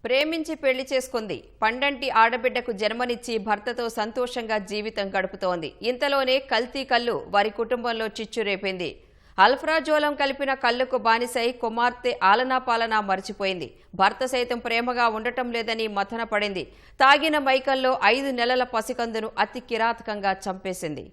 ప్రేమించి పెళ్లి చేసుకుంది. పండంటి ఆడబిడ్డకు జన్మనిచ్చి భర్తతో సంతోషంగా జీవితం గడుపుతోంది. ఇంతలోనే కల్తీ కల్లు వారి కుటుంబంలో చిచ్చు రేపింది. అల్ఫ్రాజోలం కలిపిన కల్లుకు బానిసై కుమార్తె ఆలనాపాలనా మరిచిపోయింది. భర్త సైతం ప్రేమగా ఉండటం లేదని మథన పడింది. తాగిన మైకంలో 5 నెలల పసికందును అతి కిరాతకంగా చంపేసింది.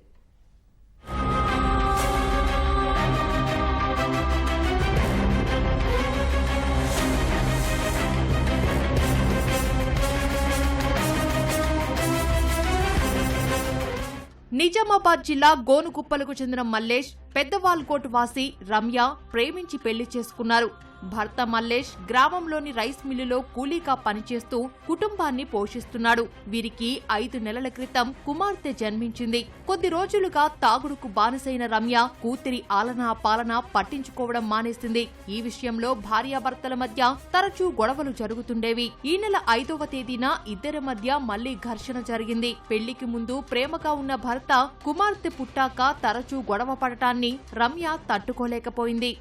నిజామాబాద్ జిల్లా గోనుగుప్పలకు చెందిన మల్లేష్, పెద్దవాల్కోట్ వాసి రమ్య ప్రేమించి పెళ్లి చేసుకున్నారు. భర్త మల్లేష్ గ్రామంలోని రైస్ మిల్లులో కూలీగా పనిచేస్తూ కుటుంబాన్ని పోషిస్తున్నాడు. వీరికి 5 నెలల క్రితం కుమార్తె జన్మించింది. కొద్ది రోజులుగా తాగుడుకు బానిసైన రమ్య కూతురి ఆలనా పాలన పట్టించుకోవడం మానేసింది. ఈ విషయంలో భార్యాభర్తల మధ్య తరచూ గొడవలు జరుగుతుండేవి. ఈ నెల 5వ తేదీన ఇద్దరి మధ్య మళ్లీ ఘర్షణ జరిగింది. పెళ్లికి ముందు ప్రేమగా ఉన్న భర్త కుమార్తె పుట్టాక తరచూ గొడవ పడటాన్ని రమ్య తట్టుకోలేకపోయింది.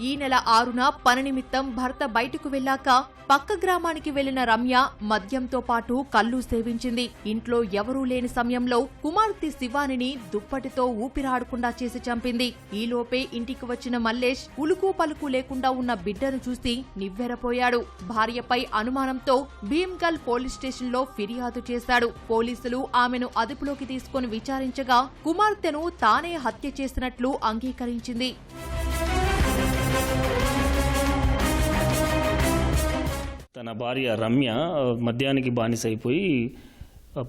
ఈ నెల 6న పని నిమిత్తం భర్త బయటకు వెళ్లాక పక్క గ్రామానికి వెళ్లిన రమ్య మద్యంతో పాటు కల్లు సేవించింది. ఇంట్లో ఎవరూ లేని సమయంలో కుమార్తె శివానిని దుప్పటితో ఊపిరాడకుండా చేసి చంపింది. ఈలోపే ఇంటికి వచ్చిన మల్లేష్ ఉలుకు పలుకు లేకుండా ఉన్న బిడ్డను చూసి నివ్వెరపోయాడు. భార్యపై అనుమానంతో భీమ్గల్ పోలీస్ స్టేషన్లో ఫిర్యాదు చేశాడు. పోలీసులు ఆమెను అదుపులోకి తీసుకుని విచారించగా కుమార్తెను తానే హత్య చేసినట్లు అంగీకరించింది. తన భార్య రమ్య మద్యానికి బానిసైపోయి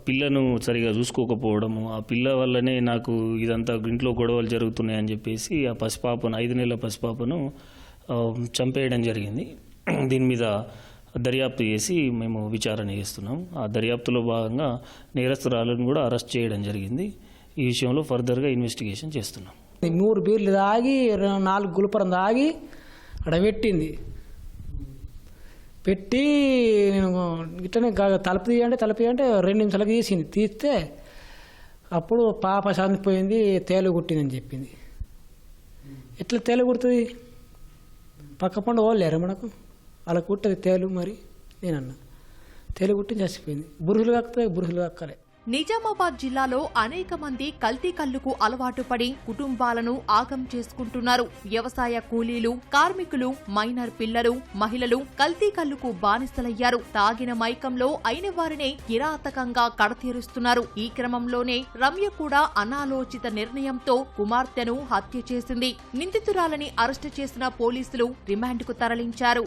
పిల్లను సరిగా చూసుకోకపోవడము, ఆ పిల్ల వల్లనే నాకు ఇదంతా ఇంట్లో గొడవలు జరుగుతున్నాయని చెప్పేసి ఆ పసిపాపను 5 నెలల పసిపాపను చంపేయడం జరిగింది. దీని మీద దర్యాప్తు చేసి మేము విచారణ చేస్తున్నాం. ఆ దర్యాప్తులో భాగంగా నేరస్తురాలను కూడా అరెస్ట్ చేయడం జరిగింది. ఈ విషయంలో ఫర్దర్గా ఇన్వెస్టిగేషన్ చేస్తున్నాం. 3 బీర్లు తాగి 4 గుల్పరం తాగి అక్కడ పెట్టి నేను ఇట్లనే తలుపు తీయంటే 2 నిమిషాలకి తీస్తే అప్పుడు పాప చనిపోయింది, తేలు కుట్టిందని చెప్పింది. ఎట్లా తేలు కుడుతుంది? పక్క పండు వాళ్ళేరా మనకు అలా కుట్టది తేలు. మరి నేనన్నా తేలు కుట్టి చచ్చిపోయింది. బురుసులు కక్కుతాయి, బురుసులు కక్కలే. నిజామాబాద్ జిల్లాలో అనేక మంది కల్తీ కల్లుకు అలవాటు పడి కుటుంబాలను ఆగం చేసుకుంటున్నారు. వ్యవసాయ కూలీలు, కార్మికులు, మైనర్ పిల్లలు, మహిళలు కల్తీ కల్లుకు బానిసలయ్యారు. తాగిన మైకంలో అయిన వారినే కిరాతకంగా కడతీరుస్తున్నారు. ఈ క్రమంలోనే రమ్య కూడా అనాలోచిత నిర్ణయంతో కుమార్తెను హత్య చేసింది. నిందితురాలని అరెస్టు చేసిన పోలీసులు రిమాండ్కు తరలించారు.